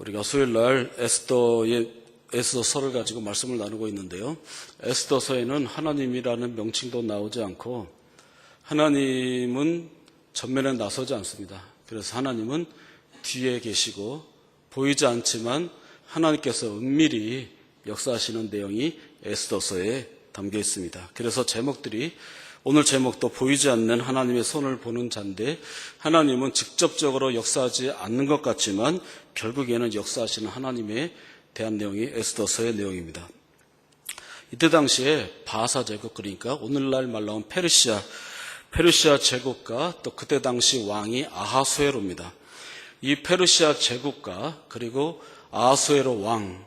우리가 수요일날 에스더서를 가지고 말씀을 나누고 있는데요. 에스더서에는 하나님이라는 명칭도 나오지 않고 하나님은 전면에 나서지 않습니다. 그래서 하나님은 뒤에 계시고 보이지 않지만 하나님께서 은밀히 역사하시는 내용이 에스더서에 담겨 있습니다. 그래서 제목들이 오늘 제목도 보이지 않는 하나님의 손을 보는 자인데 하나님은 직접적으로 역사하지 않는 것 같지만 결국에는 역사하시는 하나님에 대한 내용이 에스더서의 내용입니다. 이때 당시에 바사 제국, 그러니까 오늘날 말로 하면 페르시아 제국과 또 그때 당시 왕이 아하수에로입니다. 이 페르시아 제국과 그리고 아하수에로 왕,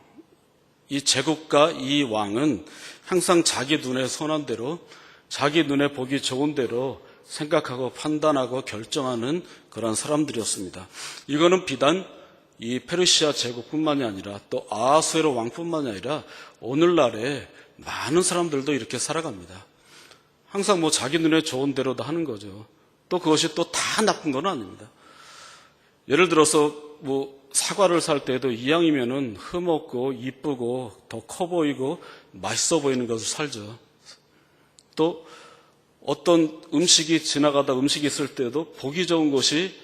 이 제국과 이 왕은 항상 자기 눈에 선한 대로 자기 눈에 보기 좋은 대로 생각하고 판단하고 결정하는 그런 사람들이었습니다. 이거는 비단 이 페르시아 제국뿐만이 아니라 또 아하수에로 왕뿐만이 아니라 오늘날에 많은 사람들도 이렇게 살아갑니다. 항상 자기 눈에 좋은 대로 다 하는 거죠. 또 그것이 또 다 나쁜 건 아닙니다. 예를 들어서 사과를 살 때도 이왕이면은 흠없고 이쁘고 더 커 보이고 맛있어 보이는 것을 살죠. 또 어떤 음식이 지나가다 음식이 있을 때도 보기 좋은 것이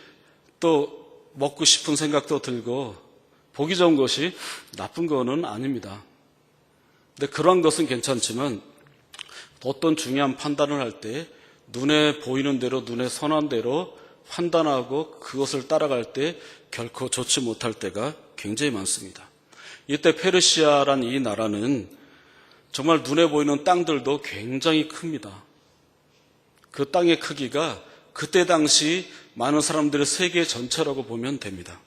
또 먹고 싶은 생각도 들고 보기 좋은 것이 나쁜 거는 아닙니다. 근데 그러한 것은 괜찮지만 어떤 중요한 판단을 할 때 눈에 보이는 대로 눈에 선한 대로 판단하고 그것을 따라갈 때 결코 좋지 못할 때가 굉장히 많습니다. 이때 페르시아란 이 나라는 정말 눈에 보이는 땅들도 굉장히 큽니다. 그 땅의 크기가 그때 당시 많은 사람들의 세계 전체라고 보면 됩니다.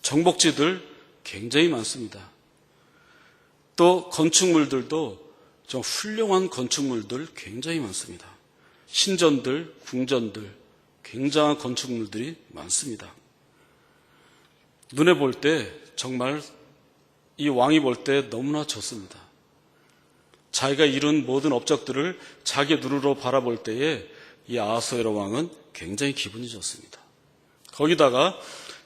정복지들 굉장히 많습니다. 또 건축물들도 좀 훌륭한 건축물들 굉장히 많습니다. 신전들, 궁전들, 굉장한 건축물들이 많습니다. 눈에 볼 때 정말 이 왕이 볼 때 너무나 좋습니다. 자기가 이룬 모든 업적들을 자기 눈으로 바라볼 때에 이 아하수에로 왕은 굉장히 기분이 좋습니다. 거기다가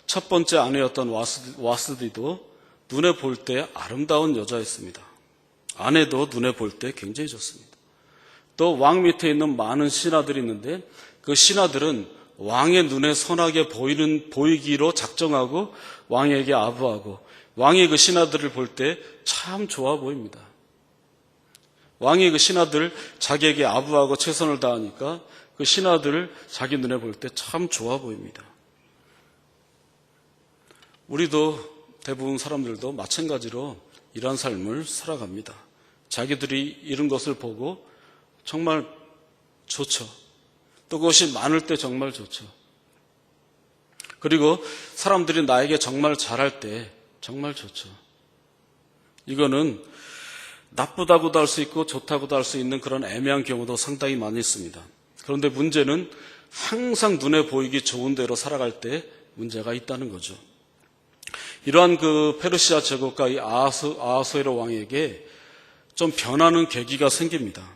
첫 번째 아내였던 와스디도 눈에 볼 때 아름다운 여자였습니다. 아내도 눈에 볼 때 굉장히 좋습니다. 또 왕 밑에 있는 많은 신하들이 있는데 그 신하들은 왕의 눈에 선하게 보이기로 작정하고 왕에게 아부하고 왕이 그 신하들을 볼 때 참 좋아 보입니다. 왕이 그 신하들 자기에게 아부하고 최선을 다하니까 그 신하들을 자기 눈에 볼 때 참 좋아 보입니다. 우리도 대부분 사람들도 마찬가지로 이런 삶을 살아갑니다. 자기들이 이룬 것을 보고 정말 좋죠. 또 그것이 많을 때 정말 좋죠. 그리고 사람들이 나에게 정말 잘할 때 정말 좋죠. 이거는 나쁘다고도 할 수 있고 좋다고도 할 수 있는 그런 애매한 경우도 상당히 많이 있습니다. 그런데 문제는 항상 눈에 보이기 좋은 대로 살아갈 때 문제가 있다는 거죠. 이러한 그 페르시아 제국과 이 아하수에로 왕에게 좀 변하는 계기가 생깁니다.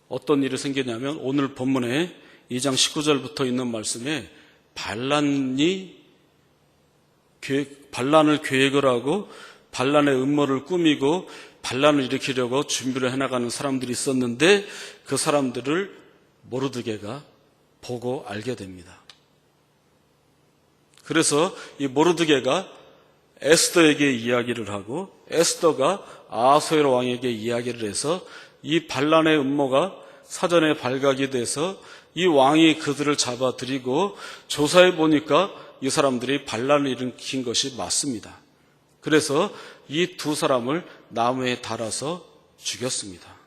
어떤 일이 생기냐면 오늘 본문에 2장 19절부터 있는 말씀에 반란을 계획을 하고 반란의 음모를 꾸미고 반란을 일으키려고 준비를 해나가는 사람들이 있었는데 그 사람들을 모르드게가 보고 알게 됩니다. 그래서 이 모르드게가 에스더에게 이야기를 하고 에스더가 아하수에로 왕에게 이야기를 해서 이 반란의 음모가 사전에 발각이 돼서 이 왕이 그들을 잡아들이고 조사해 보니까 이 사람들이 반란을 일으킨 것이 맞습니다. 그래서 이 두 사람을 나무에 달아서 죽였습니다.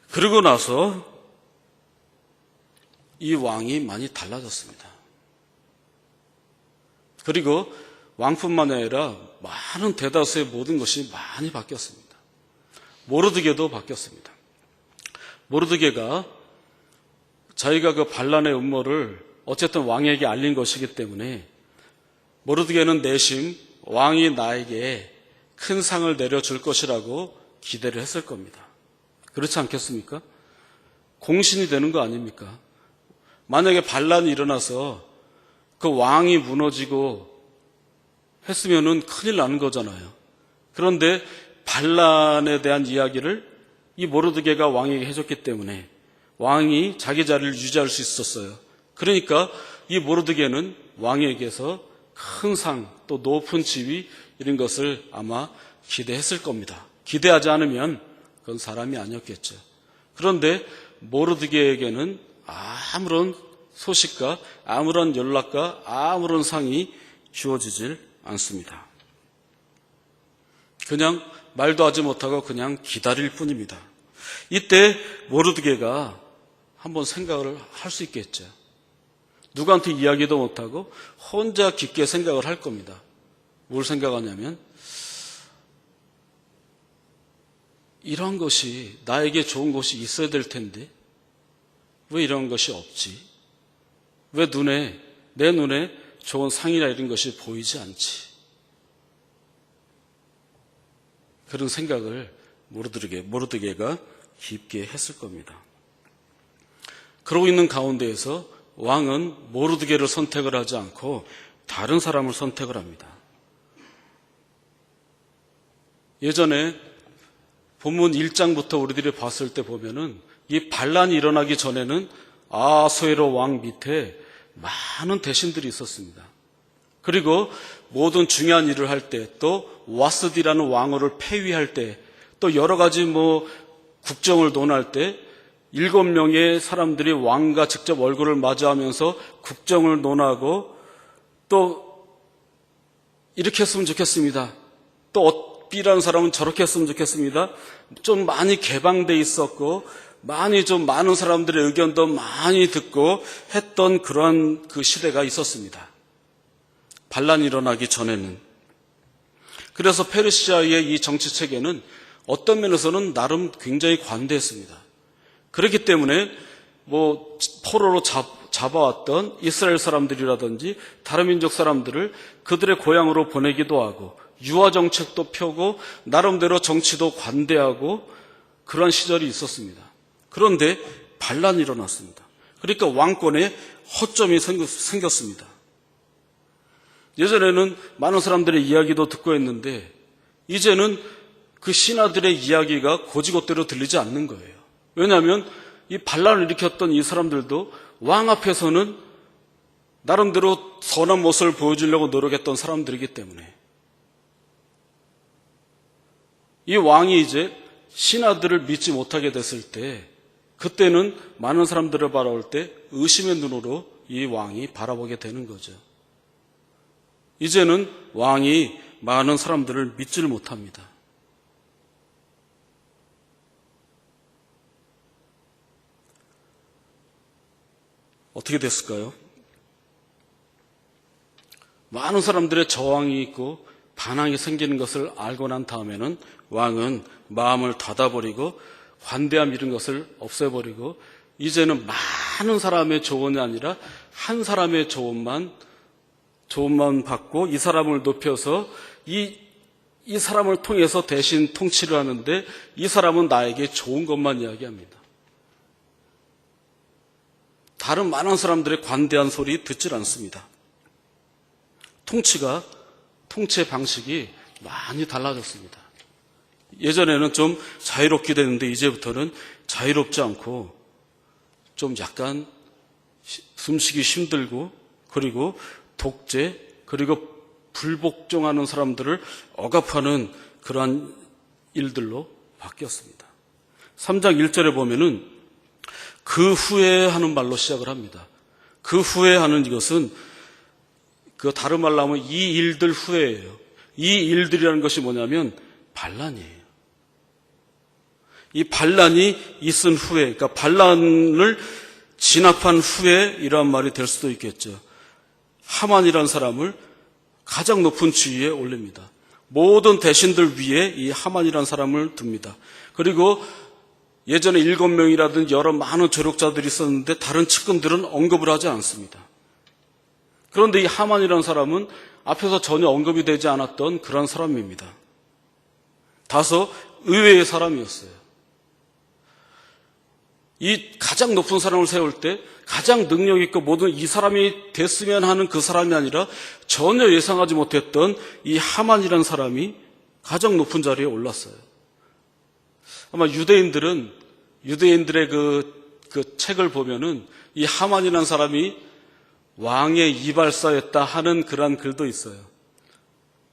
그리고 나서 이 왕이 많이 달라졌습니다. 그리고 왕뿐만 아니라 많은 대다수의 모든 것이 많이 바뀌었습니다. 모르드게도 바뀌었습니다. 모르드게가 자기가 그 반란의 음모를 어쨌든 왕에게 알린 것이기 때문에 모르드게는 내심 왕이 나에게 큰 상을 내려줄 것이라고 기대를 했을 겁니다. 그렇지 않겠습니까? 공신이 되는 거 아닙니까? 만약에 반란이 일어나서 그 왕이 무너지고 했으면은 큰일 나는 거잖아요. 그런데 반란에 대한 이야기를 이 모르드게가 왕에게 해줬기 때문에 왕이 자기 자리를 유지할 수 있었어요. 그러니까 이 모르드게는 왕에게서 큰 상, 또 높은 지위 이런 것을 아마 기대했을 겁니다. 기대하지 않으면 그건 사람이 아니었겠죠. 그런데 모르드게에게는 아무런 소식과 아무런 연락과 아무런 상이 주어지질 않습니다. 그냥 말도 하지 못하고 그냥 기다릴 뿐입니다. 이때 모르드게가 한번 생각을 할 수 있겠죠. 누구한테 이야기도 못하고 혼자 깊게 생각을 할 겁니다. 뭘 생각하냐면 이런 것이 나에게 좋은 것이 있어야 될 텐데 왜 이런 것이 없지? 왜 내 눈에 좋은 상이나 이런 것이 보이지 않지? 그런 생각을 모르드게가 깊게 했을 겁니다. 그러고 있는 가운데에서 왕은 모르드게를 선택을 하지 않고 다른 사람을 선택을 합니다. 예전에 본문 1장부터 우리들이 봤을 때 보면은 이 반란이 일어나기 전에는 아하수에로 왕 밑에 많은 대신들이 있었습니다. 그리고 모든 중요한 일을 할 때, 또 와스디라는 왕후를 폐위할 때, 또 여러 가지 국정을 논할 때 7명의 사람들이 왕과 직접 얼굴을 마주하면서 국정을 논하고 또 이렇게 했으면 좋겠습니다. 또 B라는 사람은 저렇게 했으면 좋겠습니다. 좀 많이 개방돼 있었고 좀 많은 사람들의 의견도 많이 듣고 했던 그러한 그 시대가 있었습니다. 반란이 일어나기 전에는. 그래서 페르시아의 이 정치 체계는 어떤 면에서는 나름 굉장히 관대했습니다. 그렇기 때문에 포로로 잡아왔던 이스라엘 사람들이라든지 다른 민족 사람들을 그들의 고향으로 보내기도 하고 유화 정책도 펴고 나름대로 정치도 관대하고 그런 시절이 있었습니다. 그런데 반란이 일어났습니다. 그러니까 왕권에 허점이 생겼습니다. 예전에는 많은 사람들의 이야기도 듣고 했는데 이제는 그 신하들의 이야기가 고지곳대로 들리지 않는 거예요. 왜냐하면 이 반란을 일으켰던 이 사람들도 왕 앞에서는 나름대로 선한 모습을 보여주려고 노력했던 사람들이기 때문에 이 왕이 이제 신하들을 믿지 못하게 됐을 때 그때는 많은 사람들을 바라볼 때 의심의 눈으로 이 왕이 바라보게 되는 거죠. 이제는 왕이 많은 사람들을 믿지를 못합니다. 어떻게 됐을까요? 많은 사람들의 저항이 있고 반항이 생기는 것을 알고 난 다음에는 왕은 마음을 닫아버리고 관대함 이런 것을 없애버리고 이제는 많은 사람의 조언이 아니라 한 사람의 조언만 받고 이 사람을 높여서 이 사람을 통해서 대신 통치를 하는데 이 사람은 나에게 좋은 것만 이야기합니다. 다른 많은 사람들의 관대한 소리 듣질 않습니다. 통치의 방식이 많이 달라졌습니다. 예전에는 좀 자유롭게 됐는데 이제부터는 자유롭지 않고 좀 약간 숨쉬기 힘들고 그리고 독재 그리고 불복종하는 사람들을 억압하는 그러한 일들로 바뀌었습니다. 3장 1절에 보면은 그 후에 하는 말로 시작을 합니다. 그 후에 하는 이것은 그 다른 말로 하면 이 일들 후에예요. 이 일들이라는 것이 뭐냐면 반란이에요. 이 반란이 있은 후에, 그러니까 반란을 진압한 후에 이러한 말이 될 수도 있겠죠. 하만이라는 사람을 가장 높은 지위에 올립니다. 모든 대신들 위에 이 하만이라는 사람을 둡니다. 그리고 예전에 7명이라든 여러 많은 조력자들이 있었는데 다른 측근들은 언급을 하지 않습니다. 그런데 이 하만이라는 사람은 앞에서 전혀 언급이 되지 않았던 그런 사람입니다. 다소 의외의 사람이었어요. 이 가장 높은 사람을 세울 때 가장 능력 있고 모든 이 사람이 됐으면 하는 그 사람이 아니라 전혀 예상하지 못했던 이 하만이라는 사람이 가장 높은 자리에 올랐어요. 아마 유대인들의 그 책을 보면은 이 하만이라는 사람이 왕의 이발사였다 하는 그런 글도 있어요.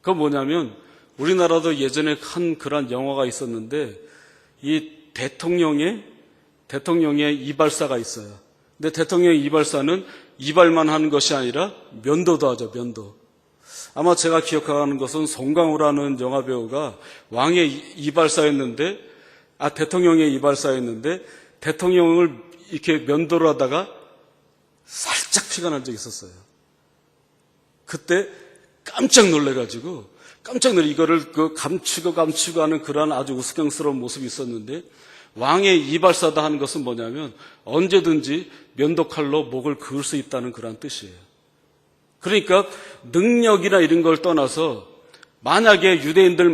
그건 뭐냐면 우리나라도 예전에 한 그런 영화가 있었는데 이 대통령의 이발사가 있어요. 근데 대통령의 이발사는 이발만 하는 것이 아니라 면도도 하죠, 면도. 아마 제가 기억하는 것은 송강호라는 영화 배우가 왕의 이발사였는데, 대통령의 이발사였는데, 대통령을 이렇게 면도를 하다가 살짝 피가 난 적이 있었어요. 그때 깜짝 놀래가지고, 이거를 감추고 하는 그런 아주 우스꽝스러운 모습이 있었는데, 왕의 이발사다 하는 것은 뭐냐면 언제든지 면도칼로 목을 그을 수 있다는 그런 뜻이에요. 그러니까 능력이나 이런 걸 떠나서 만약에 유대인들의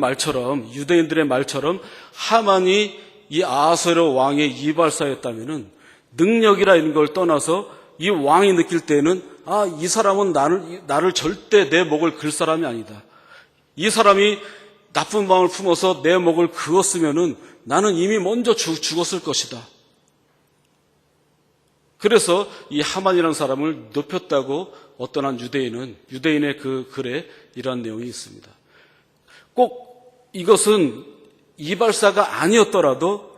말처럼 하만이 이 아하수에로 왕의 이발사였다면은 능력이나 이런 걸 떠나서 이 왕이 느낄 때는 이 사람은 나를 절대 내 목을 글 사람이 아니다. 이 사람이 나쁜 마음을 품어서 내 목을 그었으면은 나는 이미 먼저 죽었을 것이다. 그래서 이 하만이라는 사람을 높였다고 어떤 한 유대인의 그 글에 이러한 내용이 있습니다. 꼭 이것은 이발사가 아니었더라도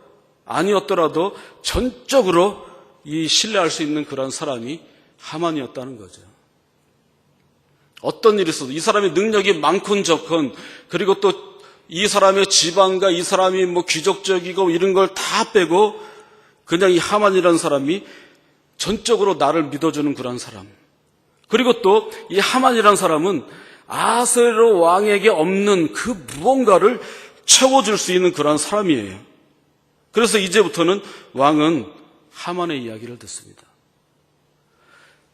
전적으로 이 신뢰할 수 있는 그런 사람이 하만이었다는 거죠. 어떤 일이 있어도 이 사람의 능력이 많건 적건, 그리고 또 이 사람의 지방과 이 사람이 귀족적이고 이런 걸 다 빼고 그냥 이 하만이라는 사람이 전적으로 나를 믿어주는 그런 사람. 그리고 또 이 하만이라는 사람은 아하수에로 왕에게 없는 그 무언가를 채워줄 수 있는 그런 사람이에요. 그래서 이제부터는 왕은 하만의 이야기를 듣습니다.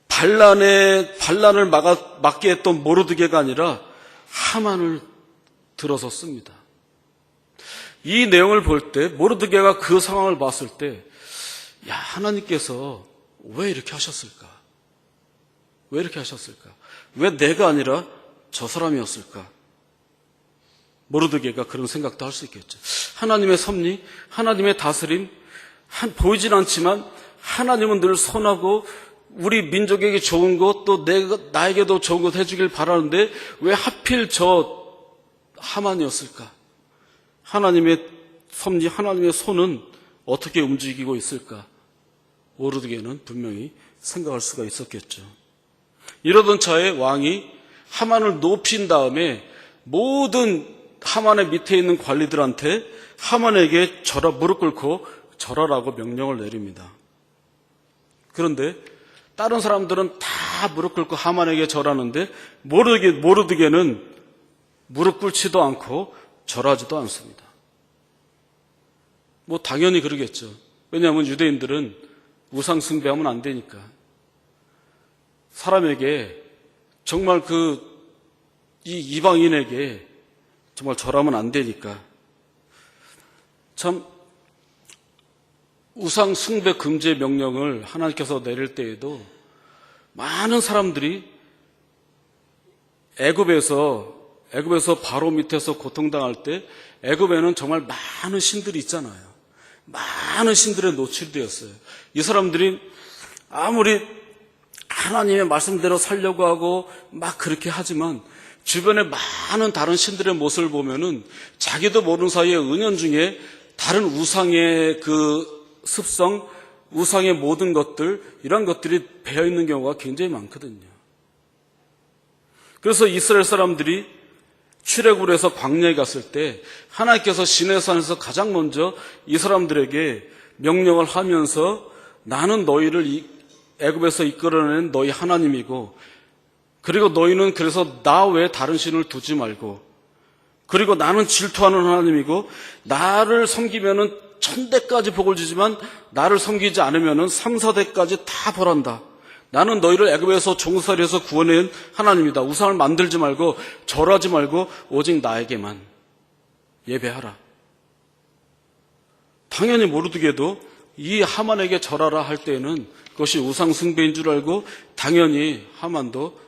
반란을 막게 했던 모르드게가 아니라 하만을 들어서 씁니다. 이 내용을 볼 때 모르드게가 그 상황을 봤을 때 하나님께서 왜 이렇게 하셨을까? 왜 내가 아니라 저 사람이었을까? 모르드게가 그런 생각도 할 수 있겠죠. 하나님의 섭리, 하나님의 다스림, 보이진 않지만 하나님은 늘 선하고 우리 민족에게 좋은 것, 또 나에게도 좋은 것 해주길 바라는데 왜 하필 저 하만이었을까? 하나님의 섭리, 하나님의 손은 어떻게 움직이고 있을까? 모르드게는 분명히 생각할 수가 있었겠죠. 이러던 차에 왕이 하만을 높인 다음에 모든 하만의 밑에 있는 관리들한테 하만에게 무릎 꿇고 절하라고 명령을 내립니다. 그런데 다른 사람들은 다 무릎 꿇고 하만에게 절하는데 모르드게는 무릎 꿇지도 않고 절하지도 않습니다. 당연히 그러겠죠. 왜냐하면 유대인들은 우상 숭배하면 안 되니까. 사람에게 정말 이 이방인에게 정말 절하면 안 되니까. 참 우상 숭배 금지의 명령을 하나님께서 내릴 때에도 많은 사람들이 애굽에서 바로 밑에서 고통당할 때 애굽에는 정말 많은 신들이 있잖아요. 많은 신들에 노출되었어요. 이 사람들이 아무리 하나님의 말씀대로 살려고 하고 막 그렇게 하지만 주변에 많은 다른 신들의 모습을 보면은 자기도 모르는 사이에 은연중에 다른 우상의 그 습성, 우상의 모든 것들, 이런 것들이 배어있는 경우가 굉장히 많거든요. 그래서 이스라엘 사람들이 출애굽을 해서 광야에 갔을 때 하나님께서 시내산에서 가장 먼저 이 사람들에게 명령을 하면서 나는 너희를 애굽에서 이끌어낸 너희 하나님이고, 그리고 너희는 그래서 나 외에 다른 신을 두지 말고, 그리고 나는 질투하는 하나님이고 나를 섬기면은 1000대까지 복을 주지만 나를 섬기지 않으면은 3, 4대까지 다 벌한다. 나는 너희를 애굽에서 종살이에서 구원한 하나님이다. 우상을 만들지 말고 절하지 말고 오직 나에게만 예배하라. 당연히 모르드게도 이 하만에게 절하라 할 때에는 그것이 우상 숭배인 줄 알고 당연히 하만도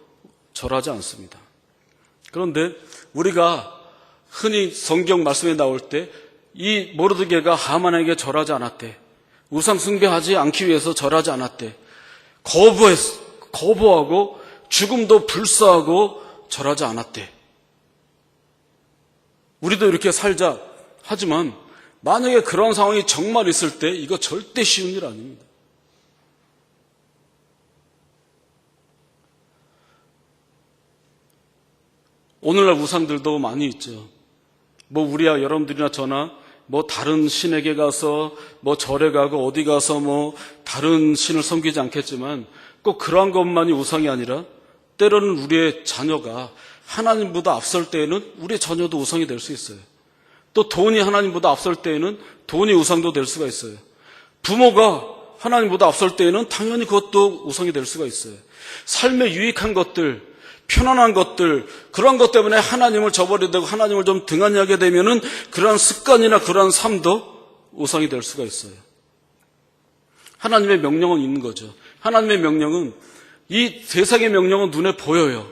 절하지 않습니다. 그런데 우리가 흔히 성경 말씀에 나올 때 이 모르드게가 하만에게 절하지 않았대. 우상 숭배하지 않기 위해서 절하지 않았대. 거부하고 죽음도 불사하고 절하지 않았대. 우리도 이렇게 살자. 하지만 만약에 그런 상황이 정말 있을 때 이거 절대 쉬운 일 아닙니다. 오늘날 우상들도 많이 있죠. 우리야 여러분들이나 저나 다른 신에게 가서 절에 가고 어디 가서 다른 신을 섬기지 않겠지만 꼭 그러한 것만이 우상이 아니라 때로는 우리의 자녀가 하나님보다 앞설 때에는 우리의 자녀도 우상이 될 수 있어요. 또 돈이 하나님보다 앞설 때에는 돈이 우상도 될 수가 있어요. 부모가 하나님보다 앞설 때에는 당연히 그것도 우상이 될 수가 있어요. 삶에 유익한 것들, 편안한 것들, 그런 것 때문에 하나님을 저버리게 되고 하나님을 좀 등한히 하게 되면은 그러한 습관이나 그러한 삶도 우상이 될 수가 있어요. 하나님의 명령은 있는 거죠. 하나님의 명령은, 이 세상의 명령은 눈에 보여요.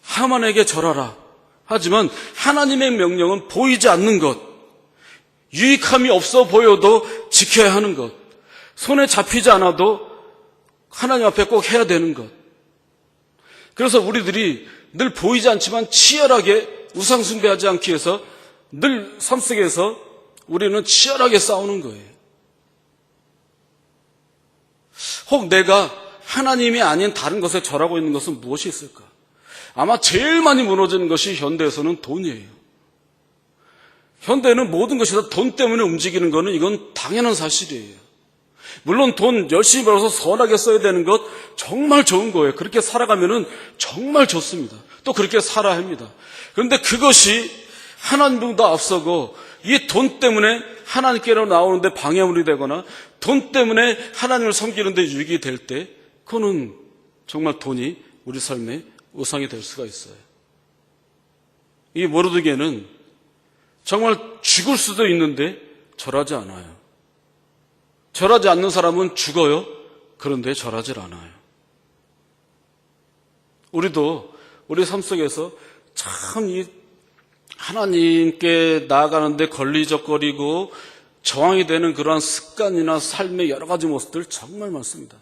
하만에게 절하라. 하지만 하나님의 명령은 보이지 않는 것, 유익함이 없어 보여도 지켜야 하는 것, 손에 잡히지 않아도 하나님 앞에 꼭 해야 되는 것. 그래서 우리들이 늘 보이지 않지만 치열하게 우상 숭배하지 않기 위해서 늘 삶 속에서 우리는 치열하게 싸우는 거예요. 혹 내가 하나님이 아닌 다른 것에 절하고 있는 것은 무엇이 있을까? 아마 제일 많이 무너지는 것이 현대에서는 돈이에요. 현대는 모든 것이 다 돈 때문에 움직이는 것은 이건 당연한 사실이에요. 물론 돈 열심히 벌어서 선하게 써야 되는 것 정말 좋은 거예요. 그렇게 살아가면은 정말 좋습니다. 또 그렇게 살아야 합니다. 그런데 그것이 하나님보다 앞서고 이 돈 때문에 하나님께로 나오는데 방해물이 되거나 돈 때문에 하나님을 섬기는데 유익이 될 때 그거는 정말 돈이 우리 삶에 우상이 될 수가 있어요. 이 모르드게는 정말 죽을 수도 있는데 절하지 않아요. 절하지 않는 사람은 죽어요. 그런데 절하지 않아요. 우리도 우리 삶 속에서 참 이 하나님께 나아가는데 걸리적거리고 저항이 되는 그러한 습관이나 삶의 여러 가지 모습들 정말 많습니다.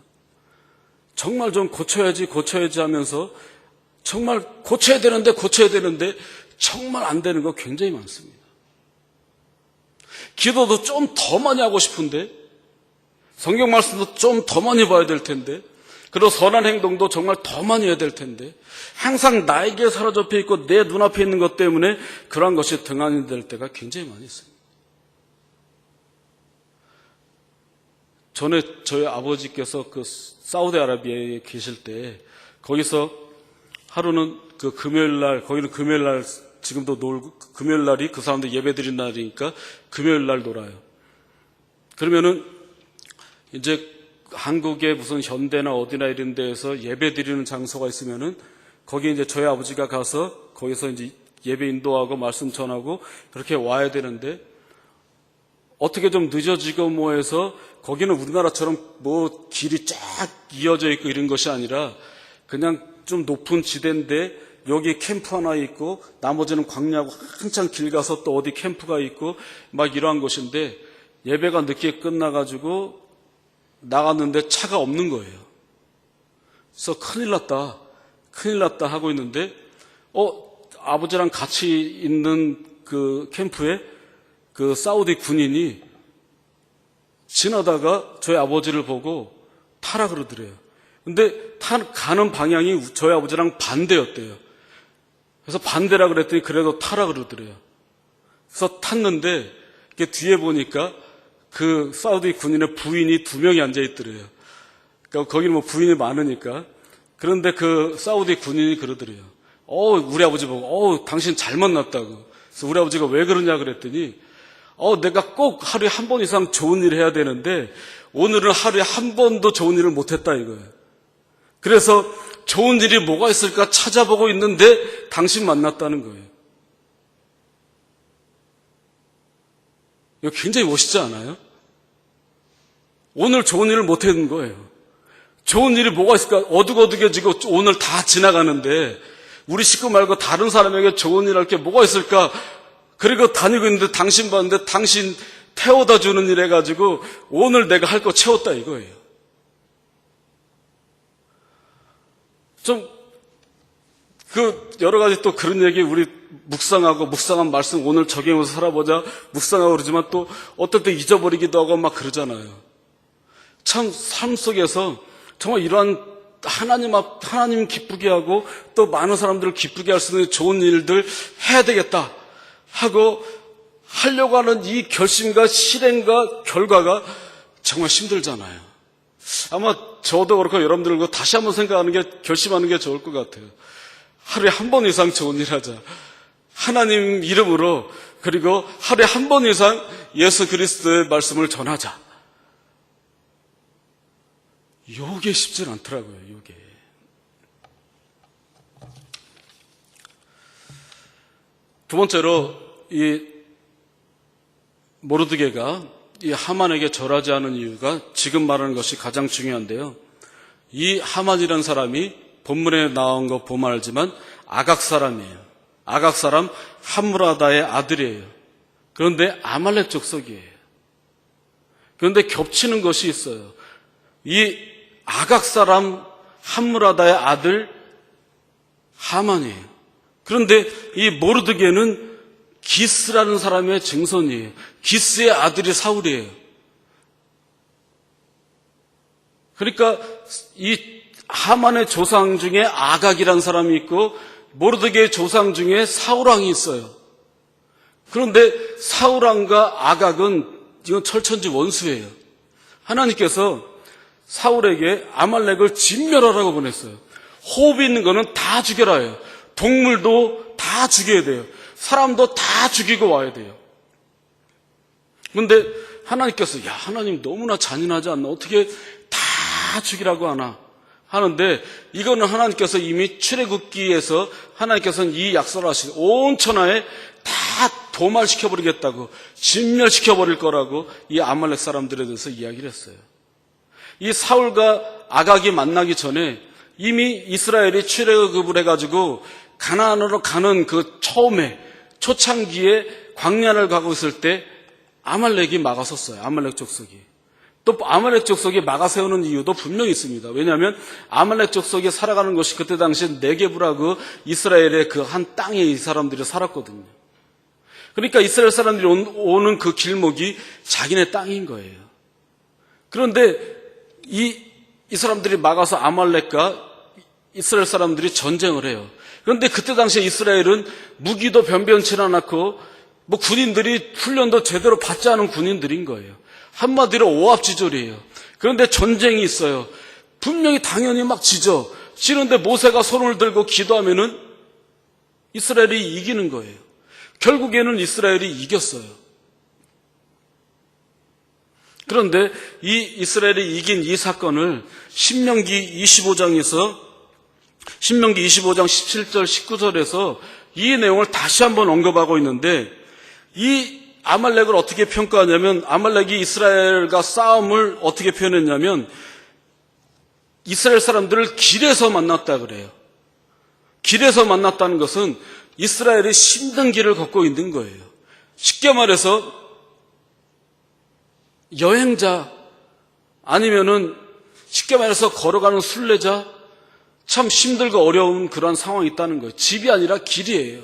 정말 좀 고쳐야지 하면서 정말 고쳐야 되는데 정말 안 되는 거 굉장히 많습니다. 기도도 좀 더 많이 하고 싶은데, 성경 말씀도 좀 더 많이 봐야 될 텐데, 그리고 선한 행동도 정말 더 많이 해야 될 텐데, 항상 나에게 사로잡혀 있고 내 눈앞에 있는 것 때문에 그러한 것이 등한히 될 때가 굉장히 많이 있습니다. 전에 저희 아버지께서 그 사우디아라비아에 계실 때 거기서 하루는 그 금요일날, 거기는 금요일날 지금도 놀고, 금요일날이 그 사람들 예배 드린 날이니까 금요일날 놀아요. 그러면은 이제 한국의 무슨 현대나 어디나 이런 데에서 예배 드리는 장소가 있으면은 거기 이제 저희 아버지가 가서 거기서 이제 예배 인도하고 말씀 전하고 그렇게 와야 되는데, 어떻게 좀 늦어지고 해서 거기는 우리나라처럼 길이 쫙 이어져 있고 이런 것이 아니라 그냥 좀 높은 지대인데 여기 캠프 하나 있고 나머지는 광야하고 한참 길 가서 또 어디 캠프가 있고 막 이러한 것인데, 예배가 늦게 끝나가지고 나갔는데 차가 없는 거예요. 그래서 큰일 났다 하고 있는데, 아버지랑 같이 있는 그 캠프에 그 사우디 군인이 지나다가 저희 아버지를 보고 타라 그러더래요. 근데 가는 방향이 저희 아버지랑 반대였대요. 그래서 반대라 그랬더니 그래도 타라 그러더래요. 그래서 탔는데 뒤에 보니까 그 사우디 군인의 부인이 2명이 앉아있더래요. 그러니까 거기는 부인이 많으니까. 그런데 그 사우디 군인이 그러더래요. 우리 아버지 보고, 당신 잘 만났다고. 그래서 우리 아버지가 왜 그러냐 그랬더니, 내가 꼭 하루에 한 번 이상 좋은 일을 해야 되는데, 오늘은 하루에 한 번도 좋은 일을 못했다 이거예요. 그래서 좋은 일이 뭐가 있을까 찾아보고 있는데, 당신 만났다는 거예요. 이거 굉장히 멋있지 않아요? 오늘 좋은 일을 못 했는 거예요. 좋은 일이 뭐가 있을까? 어둑어둑해지고 오늘 다 지나가는데 우리 식구 말고 다른 사람에게 좋은 일 할 게 뭐가 있을까? 그리고 다니고 있는데 당신 봤는데 당신 태워다 주는 일 해가지고 오늘 내가 할 거 채웠다 이거예요. 여러 가지 또 그런 얘기 우리 묵상한 말씀 오늘 적용해서 살아보자 묵상하고 그러지만 또 어떨 때 잊어버리기도 하고 막 그러잖아요. 참 삶 속에서 정말 이러한 하나님 기쁘게 하고 또 많은 사람들을 기쁘게 할 수 있는 좋은 일들 해야 되겠다 하고 하려고 하는 이 결심과 실행과 결과가 정말 힘들잖아요. 아마 저도 그렇고 여러분들과 다시 한번 생각하는 게 결심하는 게 좋을 것 같아요. 하루에 한 번 이상 좋은 일 하자. 하나님 이름으로 그리고 하루에 한 번 이상 예수 그리스도의 말씀을 전하자. 요게 쉽지 않더라고요. 요게. 두 번째로 이 모르드게가 이 하만에게 절하지 않은 이유가 지금 말하는 것이 가장 중요한데요. 이 하만이라는 사람이 본문에 나온 거 보면 알지만 아각 사람이에요. 아각 사람 함무라다의 아들이에요. 그런데 아말렉 족속이에요. 그런데 겹치는 것이 있어요. 이 아각 사람 함무라다의 아들 하만이에요. 그런데 이 모르드게는 기스라는 사람의 증손이에요. 기스의 아들이 사울이에요. 그러니까 이 하만의 조상 중에 아각이라는 사람이 있고 모르드게의 조상 중에 사울왕이 있어요. 그런데 사울왕과 아각은 이건 철천지 원수예요. 하나님께서 사울에게 아말렉을 진멸하라고 보냈어요. 호흡이 있는 거는 다 죽여라 해요. 동물도 다 죽여야 돼요. 사람도 다 죽이고 와야 돼요. 그런데 하나님께서 하나님 너무나 잔인하지 않나? 어떻게 다 죽이라고 하나? 하는데 이거는 하나님께서 이미 출애굽기에서 하나님께서는 이 약속을 하시고 온 천하에 다 도말시켜버리겠다고 진멸시켜버릴 거라고 이 아말렉 사람들에 대해서 이야기를 했어요. 이 사울과 아각이 만나기 전에 이미 이스라엘이 출애굽을 해가지고 가나안으로 가는 그 처음에 초창기에 광야를 가고 있을 때 아말렉이 막아섰어요. 아말렉 족속이. 또 아말렉 족속이 막아세우는 이유도 분명히 있습니다. 왜냐하면 아말렉 족속이 살아가는 것이 그때 당시 네게브라고 이스라엘의 그 한 땅에 이 사람들이 살았거든요. 그러니까 이스라엘 사람들이 오는 그 길목이 자기네 땅인 거예요. 그런데 이 사람들이 막아서 아말렉과 이스라엘 사람들이 전쟁을 해요. 그런데 그때 당시에 이스라엘은 무기도 변변치 않았고 군인들이 훈련도 제대로 받지 않은 군인들인 거예요. 한마디로 오합지졸이에요. 그런데 전쟁이 있어요. 분명히 당연히 막 지는데 모세가 손을 들고 기도하면은 이스라엘이 이기는 거예요. 결국에는 이스라엘이 이겼어요. 그런데 이 이스라엘이 이긴 이 사건을 신명기 25장 17절 19절에서 이 내용을 다시 한번 언급하고 있는데 이 아말렉을 어떻게 평가하냐면 아말렉이 이스라엘과 싸움을 어떻게 표현했냐면 이스라엘 사람들을 길에서 만났다 그래요. 길에서 만났다는 것은 이스라엘이 힘든 길을 걷고 있는 거예요. 쉽게 말해서 여행자 아니면은 쉽게 말해서 걸어가는 순례자 참 힘들고 어려운 그런 상황이 있다는 거예요. 집이 아니라 길이에요.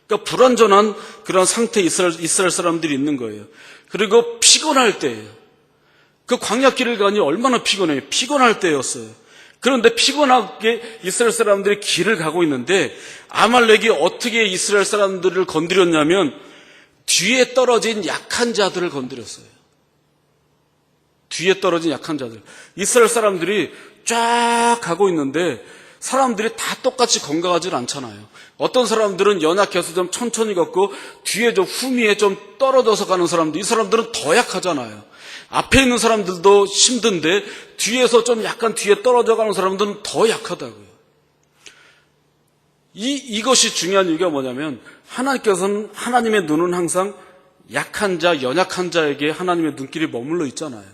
그러니까 불완전한 그런 상태에 이스라엘 사람들이 있는 거예요. 그리고 피곤할 때예요. 그 광야길을 가니 얼마나 피곤해요. 피곤할 때였어요. 그런데 피곤하게 이스라엘 사람들이 길을 가고 있는데 아말렉이 어떻게 이스라엘 사람들을 건드렸냐면 뒤에 떨어진 약한 자들을 건드렸어요. 뒤에 떨어진 약한 자들. 이스라엘 사람들이 쫙 가고 있는데 사람들이 다 똑같이 건강하지 않잖아요. 어떤 사람들은 연약해서 좀 천천히 걷고 뒤에 좀 후미에 좀 떨어져서 가는 사람들, 이 사람들은 더 약하잖아요. 앞에 있는 사람들도 힘든데 뒤에서 좀 약간 뒤에 떨어져 가는 사람들은 더 약하다고요. 이것이 중요한 이유가 뭐냐면 하나님께서는 하나님의 눈은 항상 약한 자, 연약한 자에게 하나님의 눈길이 머물러 있잖아요.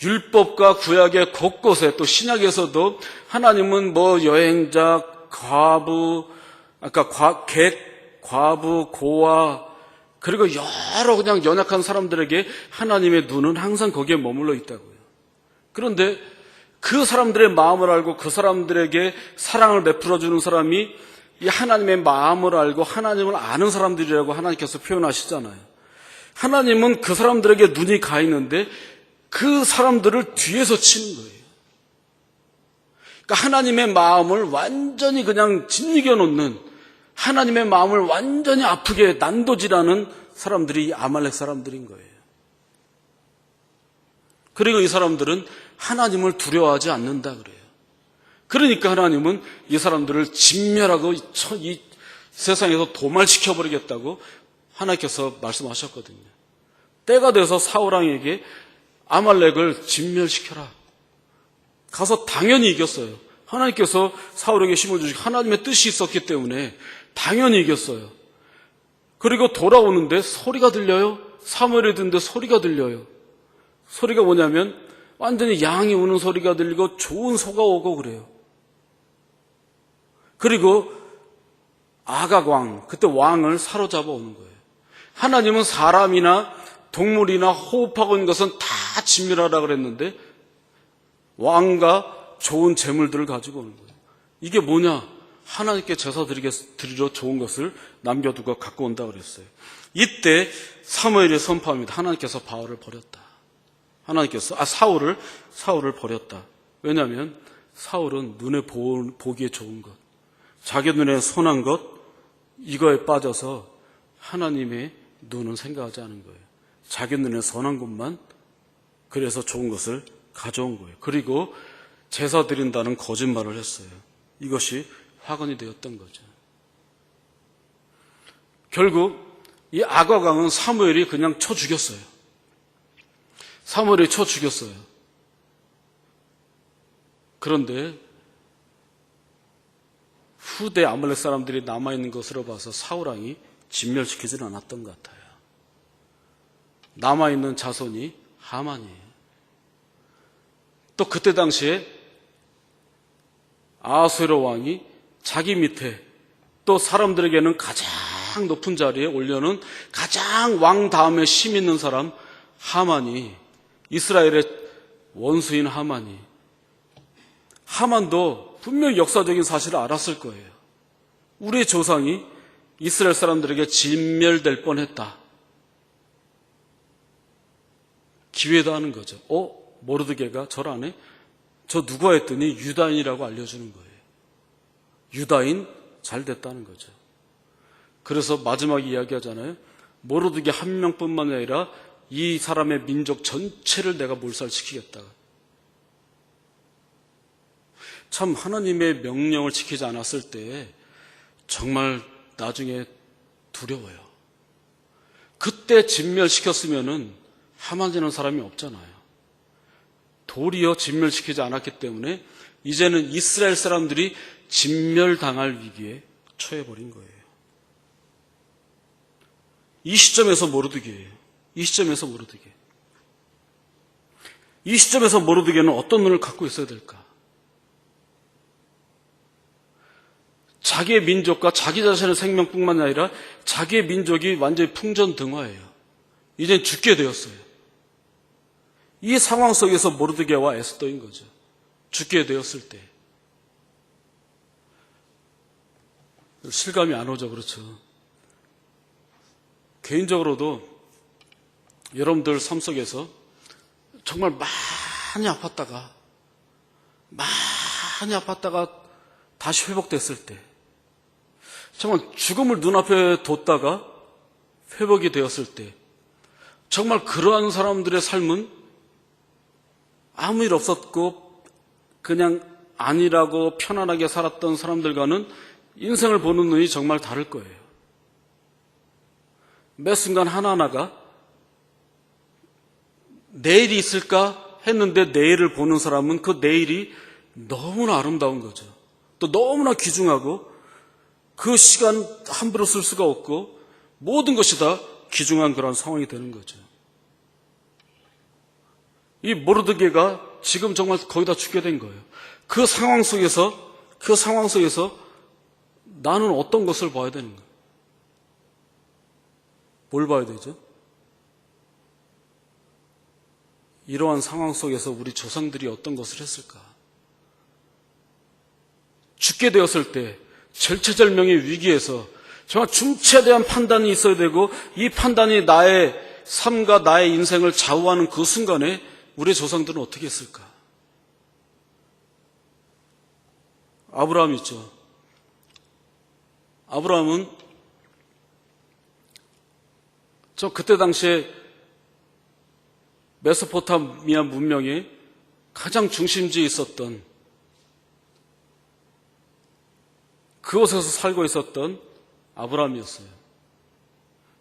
율법과 구약의 곳곳에 또 신약에서도 하나님은 뭐 여행자, 과부, 객, 과부, 고아, 그리고 여러 그냥 연약한 사람들에게 하나님의 눈은 항상 거기에 머물러 있다고요. 그런데 그 사람들의 마음을 알고 그 사람들에게 사랑을 베풀어주는 사람이 이 하나님의 마음을 알고 하나님을 아는 사람들이라고 하나님께서 표현하시잖아요. 하나님은 그 사람들에게 눈이 가 있는데 그 사람들을 뒤에서 치는 거예요. 그러니까 하나님의 마음을 완전히 그냥 짓이겨 놓는, 하나님의 마음을 완전히 아프게 난도질하는 사람들이 아말렉 사람들인 거예요. 그리고 이 사람들은 하나님을 두려워하지 않는다 그래요. 그러니까 하나님은 이 사람들을 진멸하고 이 세상에서 도말시켜버리겠다고 하나님께서 말씀하셨거든요. 때가 돼서 사울왕에게 아말렉을 진멸시켜라. 가서 당연히 이겼어요. 하나님께서 사울에게 힘을 주시고 하나님의 뜻이 있었기 때문에 당연히 이겼어요. 그리고 돌아오는데 소리가 들려요. 사무엘이 듣는데 소리가 들려요. 소리가 뭐냐면 완전히 양이 우는 소리가 들리고 좋은 소가 오고 그래요. 그리고 아각 왕, 그때 왕을 사로잡아 오는 거예요. 하나님은 사람이나 동물이나 호흡하고 있는 것은 다 진멸하라 그랬는데 왕과 좋은 재물들을 가지고 오는 거예요. 이게 뭐냐? 하나님께 제사 드리러 좋은 것을 남겨두고 갖고 온다 그랬어요. 이때 사무엘이 선포합니다. 하나님께서 바울을 버렸다. 사울을 버렸다. 왜냐하면 사울은 눈에 보기에 좋은 것, 자기 눈에 선한 것, 이거에 빠져서 하나님의 눈은 생각하지 않은 거예요. 자기 눈에 선한 것만, 그래서 좋은 것을 가져온 거예요. 그리고 제사 드린다는 거짓말을 했어요. 이것이 화근이 되었던 거죠. 결국 이 아각 왕은 사무엘이 그냥 쳐 죽였어요. 사무엘이 쳐 죽였어요. 그런데 후대 아말렉 사람들이 남아있는 것으로 봐서 사울왕이 진멸시키지는 않았던 것 같아요. 남아있는 자손이 하만이에요. 또 그때 당시에 아하수에로 왕이 자기 밑에 또 사람들에게는 가장 높은 자리에 올려놓은 가장 왕 다음에 심 있는 사람 하만이, 이스라엘의 원수인 하만도 분명히 역사적인 사실을 알았을 거예요. 우리의 조상이 이스라엘 사람들에게 진멸될 뻔했다. 기회다 하는 거죠. 모르드게가 절 안에 저 누가 했더니 유다인이라고 알려주는 거예요. 유다인 잘 됐다는 거죠. 그래서 마지막에 이야기하잖아요. 모르드게 한 명뿐만 아니라 이 사람의 민족 전체를 내가 몰살시키겠다. 참 하나님의 명령을 지키지 않았을 때 정말 나중에 두려워요. 그때 진멸시켰으면은 하만이라는 사람이 없잖아요. 도리어 진멸시키지 않았기 때문에 이제는 이스라엘 사람들이 진멸당할 위기에 처해버린 거예요. 이 시점에서 모르드게예요. 이 시점에서 모르드게는 어떤 눈을 갖고 있어야 될까? 자기의 민족과 자기 자신의 생명뿐만 아니라 자기의 민족이 완전히 풍전등화예요. 이젠 죽게 되었어요. 이 상황 속에서 모르드게와 에스더인 거죠. 죽게 되었을 때. 실감이 안 오죠. 그렇죠. 개인적으로도 여러분들 삶 속에서 정말 많이 아팠다가 다시 회복됐을 때, 정말 죽음을 눈앞에 뒀다가 회복이 되었을 때, 정말 그러한 사람들의 삶은 아무 일 없었고 그냥 안일하고 편안하게 살았던 사람들과는 인생을 보는 눈이 정말 다를 거예요. 매 순간 하나하나가 내일이 있을까 했는데 내일을 보는 사람은 그 내일이 너무나 아름다운 거죠. 또 너무나 귀중하고 그 시간 함부로 쓸 수가 없고 모든 것이 다 귀중한 그런 상황이 되는 거죠. 이 모르드게가 지금 정말 거기다 죽게 된 거예요. 그 상황 속에서 나는 어떤 것을 봐야 되는 거예요? 뭘 봐야 되죠? 이러한 상황 속에서 우리 조상들이 어떤 것을 했을까? 죽게 되었을 때 절체절명의 위기에서 정말 중체대한 판단이 있어야 되고, 이 판단이 나의 삶과 나의 인생을 좌우하는 그 순간에 우리의 조상들은 어떻게 했을까? 아브라함 있죠. 아브라함은 그때 당시에 메소포타미아 문명의 가장 중심지에 있었던, 그곳에서 살고 있었던 아브라함이었어요.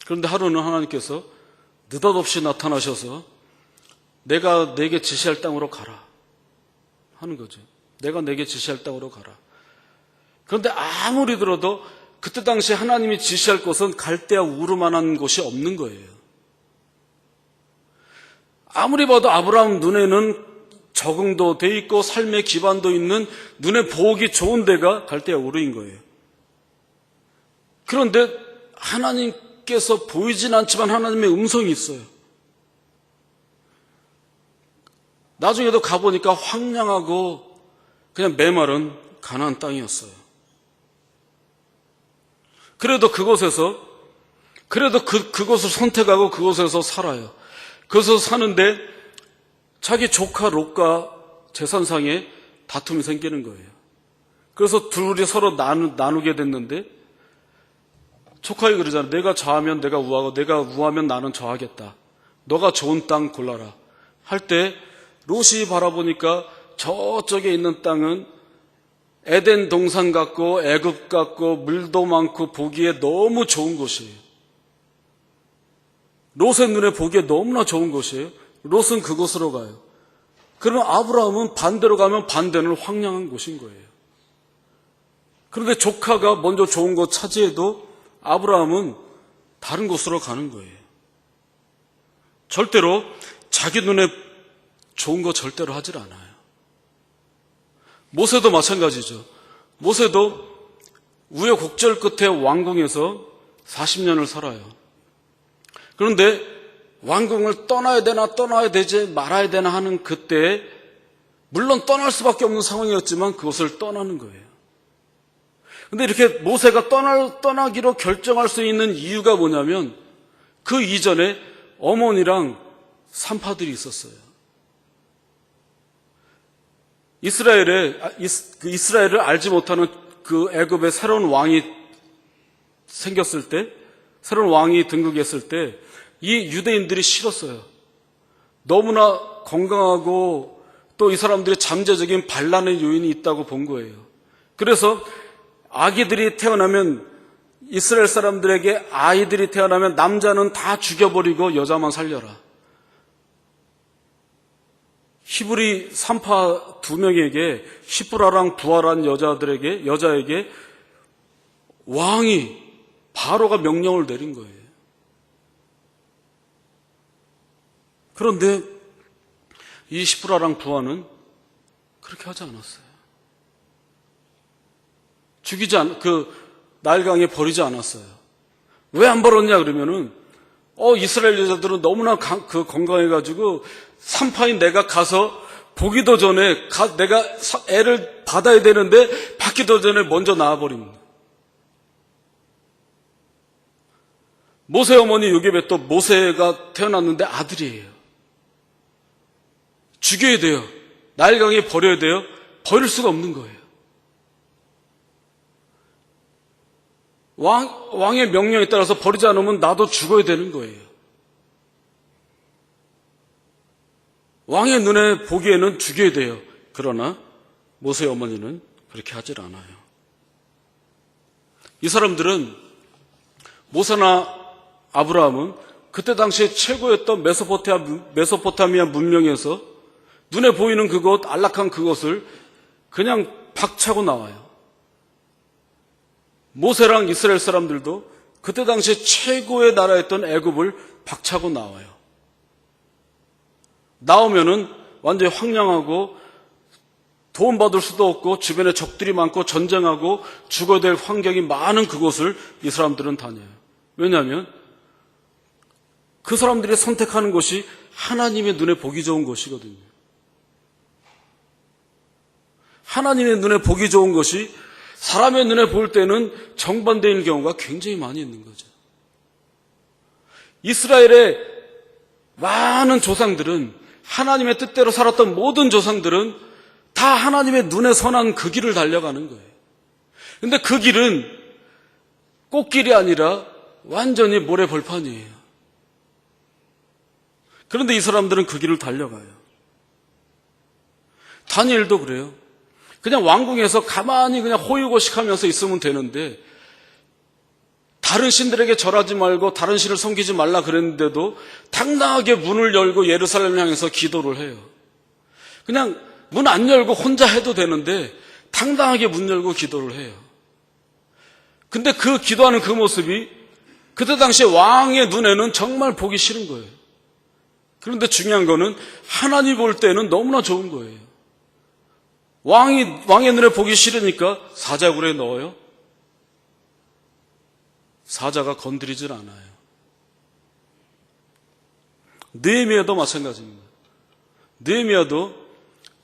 그런데 하루는 하나님께서 느닷없이 나타나셔서 내가 내게 지시할 땅으로 가라 하는 거죠. 내가 내게 지시할 땅으로 가라. 그런데 아무리 들어도 그때 당시 하나님이 지시할 곳은 갈대아 우르만한 곳이 없는 거예요. 아무리 봐도 아브라함 눈에는 적응도 돼 있고 삶의 기반도 있는, 눈에 보기 좋은 데가 갈대아 우르인 거예요. 그런데 하나님께서 보이진 않지만 하나님의 음성이 있어요. 나중에도 가보니까 황량하고 그냥 메마른 가나안 땅이었어요. 그래도 그곳을 선택하고 그곳에서 살아요. 그곳에서 사는데 자기 조카 롯과 재산상에 다툼이 생기는 거예요. 그래서 둘이 서로 나누게 됐는데, 조카가 그러잖아요. 내가 좌하면 내가 우하고 내가 우하면 나는 좌하겠다. 너가 좋은 땅 골라라. 할 때 롯이 바라보니까 저쪽에 있는 땅은 에덴 동산 같고 애굽 같고 물도 많고 보기에 너무 좋은 곳이에요. 롯의 눈에 보기에 너무나 좋은 곳이에요. 롯은 그곳으로 가요. 그러면 아브라함은 반대로 가면 반대는 황량한 곳인 거예요. 그런데 조카가 먼저 좋은 곳 차지해도 아브라함은 다른 곳으로 가는 거예요. 절대로 자기 눈에 좋은 거 절대로 하질 않아요. 모세도 마찬가지죠. 모세도 우여곡절 끝에 왕궁에서 40년을 살아요. 그런데 왕궁을 떠나야 되지 말아야 되나 하는 그때, 물론 떠날 수밖에 없는 상황이었지만 그것을 떠나는 거예요. 근데 이렇게 모세가 떠나기로 결정할 수 있는 이유가 뭐냐면, 그 이전에 어머니랑 산파들이 있었어요. 이스라엘을 알지 못하는 그 애굽의 새로운 왕이 생겼을 때, 새로운 왕이 등극했을 때 이 유대인들이 싫었어요. 너무나 건강하고 또 이 사람들이 잠재적인 반란의 요인이 있다고 본 거예요. 그래서 아기들이 태어나면, 이스라엘 사람들에게 아이들이 태어나면 남자는 다 죽여버리고 여자만 살려라. 히브리 산파 2명에게, 시프라랑 부하란 여자에게 왕이, 바로가 명령을 내린 거예요. 그런데 이 시프라랑 부하는 그렇게 하지 않았어요. 나일강에 버리지 않았어요. 왜 안 버렸냐 그러면은, 이스라엘 여자들은 너무나 건강해가지고 산파인 내가 가서 보기도 전에 내가 애를 받아야 되는데 받기도 전에 먼저 나와버립니다. 모세 어머니 요게벳도 모세가 태어났는데 아들이에요. 죽여야 돼요. 나일강에 버려야 돼요. 버릴 수가 없는 거예요. 왕의 명령에 따라서 버리지 않으면 나도 죽어야 되는 거예요. 왕의 눈에 보기에는 죽여야 돼요. 그러나 모세 어머니는 그렇게 하질 않아요. 이 사람들은, 모세나 아브라함은 그때 당시에 최고였던 메소포타미아 문명에서 눈에 보이는 그곳, 안락한 그곳을 그냥 박차고 나와요. 모세랑 이스라엘 사람들도 그때 당시에 최고의 나라였던 애굽을 박차고 나와요. 나오면은 완전히 황량하고 도움받을 수도 없고 주변에 적들이 많고 전쟁하고 죽어야 될 환경이 많은 그곳을 이 사람들은 다녀요. 왜냐하면 그 사람들이 선택하는 것이 하나님의 눈에 보기 좋은 것이거든요. 하나님의 눈에 보기 좋은 것이 사람의 눈에 볼 때는 정반대인 경우가 굉장히 많이 있는 거죠. 이스라엘의 많은 조상들은, 하나님의 뜻대로 살았던 모든 조상들은 다 하나님의 눈에 선한 그 길을 달려가는 거예요. 근데 그 길은 꽃길이 아니라 완전히 모래벌판이에요. 그런데 이 사람들은 그 길을 달려가요. 다니엘도 그래요. 그냥 왕궁에서 가만히 그냥 호의고식하면서 있으면 되는데, 다른 신들에게 절하지 말고 다른 신을 섬기지 말라 그랬는데도 당당하게 문을 열고 예루살렘을 향해서 기도를 해요. 그냥 문 안 열고 혼자 해도 되는데 당당하게 문 열고 기도를 해요. 근데 그 기도하는 그 모습이 그때 당시에 왕의 눈에는 정말 보기 싫은 거예요. 그런데 중요한 거는 하나님 볼 때는 너무나 좋은 거예요. 왕의 눈에 보기 싫으니까 사자굴에 넣어요. 사자가 건드리질 않아요. 느헤미야도 마찬가지입니다. 느헤미야도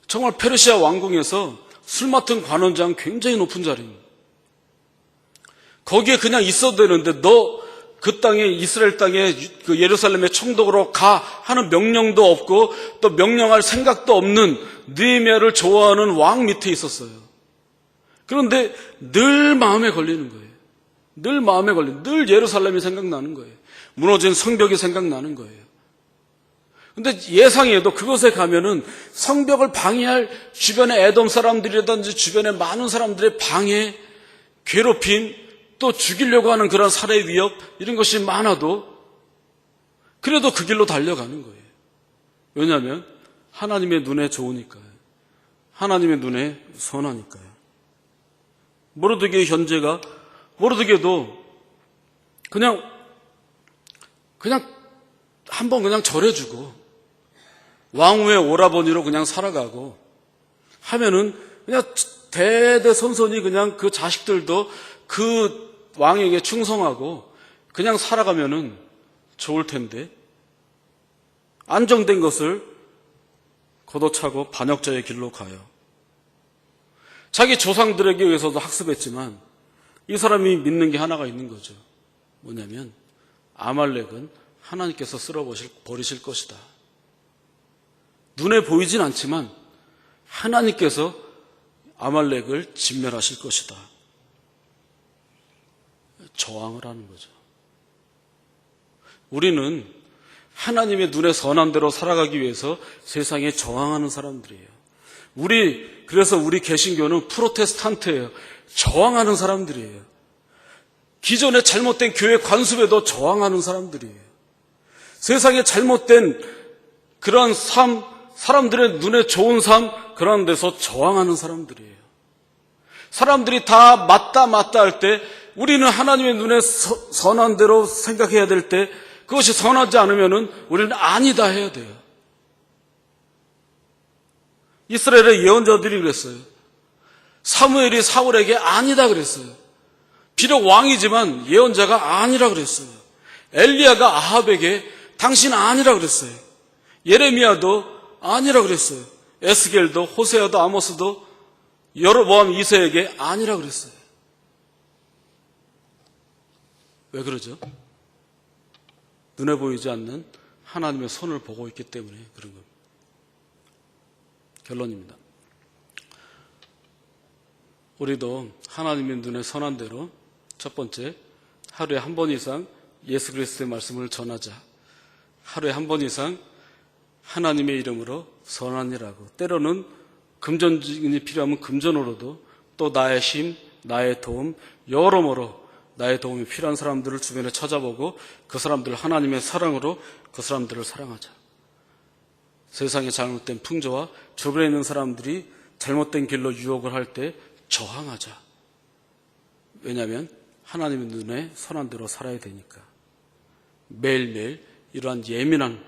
정말 페르시아 왕궁에서 술 맡은 관원장 굉장히 높은 자리입니다. 거기에 그냥 있어도 되는데 너 그 땅에, 이스라엘 땅에 그 예루살렘의 총독으로 가 하는 명령도 없고 또 명령할 생각도 없는 느헤미야를 좋아하는 왕 밑에 있었어요. 그런데 늘 마음에 걸리는 거예요. 늘 예루살렘이 생각나는 거예요. 무너진 성벽이 생각나는 거예요. 근데 예상해도 그곳에 가면은 성벽을 방해할 주변의 에돔 사람들이라든지 주변의 많은 사람들의 방해, 괴롭힘, 또 죽이려고 하는 그런 살해 위협, 이런 것이 많아도 그래도 그 길로 달려가는 거예요. 왜냐하면 하나님의 눈에 좋으니까요. 하나님의 눈에 선하니까요. 모르드게의 현재가 모르드게도 그냥 한번 그냥 절해주고 왕후의 오라버니로 그냥 살아가고 하면은 그냥 대대손손이 그냥 그 자식들도 그 왕에게 충성하고 그냥 살아가면은 좋을 텐데 안정된 것을 걷어차고 반역자의 길로 가요. 자기 조상들에게 의해서도 학습했지만 이 사람이 믿는 게 하나가 있는 거죠. 뭐냐면 아말렉은 하나님께서 쓸어버리실 것이다. 눈에 보이진 않지만 하나님께서 아말렉을 진멸하실 것이다. 저항을 하는 거죠. 우리는 하나님의 눈에 선한 대로 살아가기 위해서 세상에 저항하는 사람들이에요. 그래서 우리 개신교는 프로테스탄트예요. 저항하는 사람들이에요. 기존의 잘못된 교회 관습에도 저항하는 사람들이에요. 세상에 잘못된 그런 삶, 사람들의 눈에 좋은 삶, 그런 데서 저항하는 사람들이에요. 사람들이 다 맞다 할 때 우리는 하나님의 눈에 선한 대로 생각해야 될 때 그것이 선하지 않으면 우리는 아니다 해야 돼요. 이스라엘의 예언자들이 그랬어요. 사무엘이 사울에게 아니다 그랬어요. 비록 왕이지만 예언자가 아니라 그랬어요. 엘리야가 아합에게 당신 아니라 그랬어요. 예레미야도 아니라 그랬어요. 에스겔도 호세아도 아모스도 여로보암 2세에게 아니라 그랬어요. 왜 그러죠? 눈에 보이지 않는 하나님의 손을 보고 있기 때문에 그런 겁니다. 결론입니다. 우리도 하나님의 눈에 선한 대로 첫 번째, 하루에 한 번 이상 예수 그리스도의 말씀을 전하자. 하루에 한 번 이상 하나님의 이름으로 선한 일하고, 때로는 금전이 필요하면 금전으로도, 또 나의 힘, 나의 도움, 여러모로 나의 도움이 필요한 사람들을 주변에 찾아보고 그 사람들을 하나님의 사랑으로 그 사람들을 사랑하자. 세상의 잘못된 풍조와 주변에 있는 사람들이 잘못된 길로 유혹을 할 때 저항하자. 왜냐하면 하나님의 눈에 선한 대로 살아야 되니까. 매일매일 이러한 예민한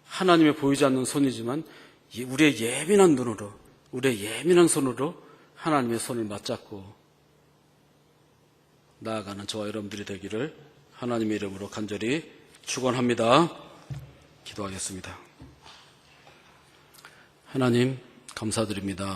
하나님의 보이지 않는 손이지만 우리의 예민한 눈으로, 우리의 예민한 손으로 하나님의 손을 맞잡고 나아가는 저와 여러분들이 되기를 하나님의 이름으로 간절히 축원합니다. 기도하겠습니다. 하나님 감사드립니다.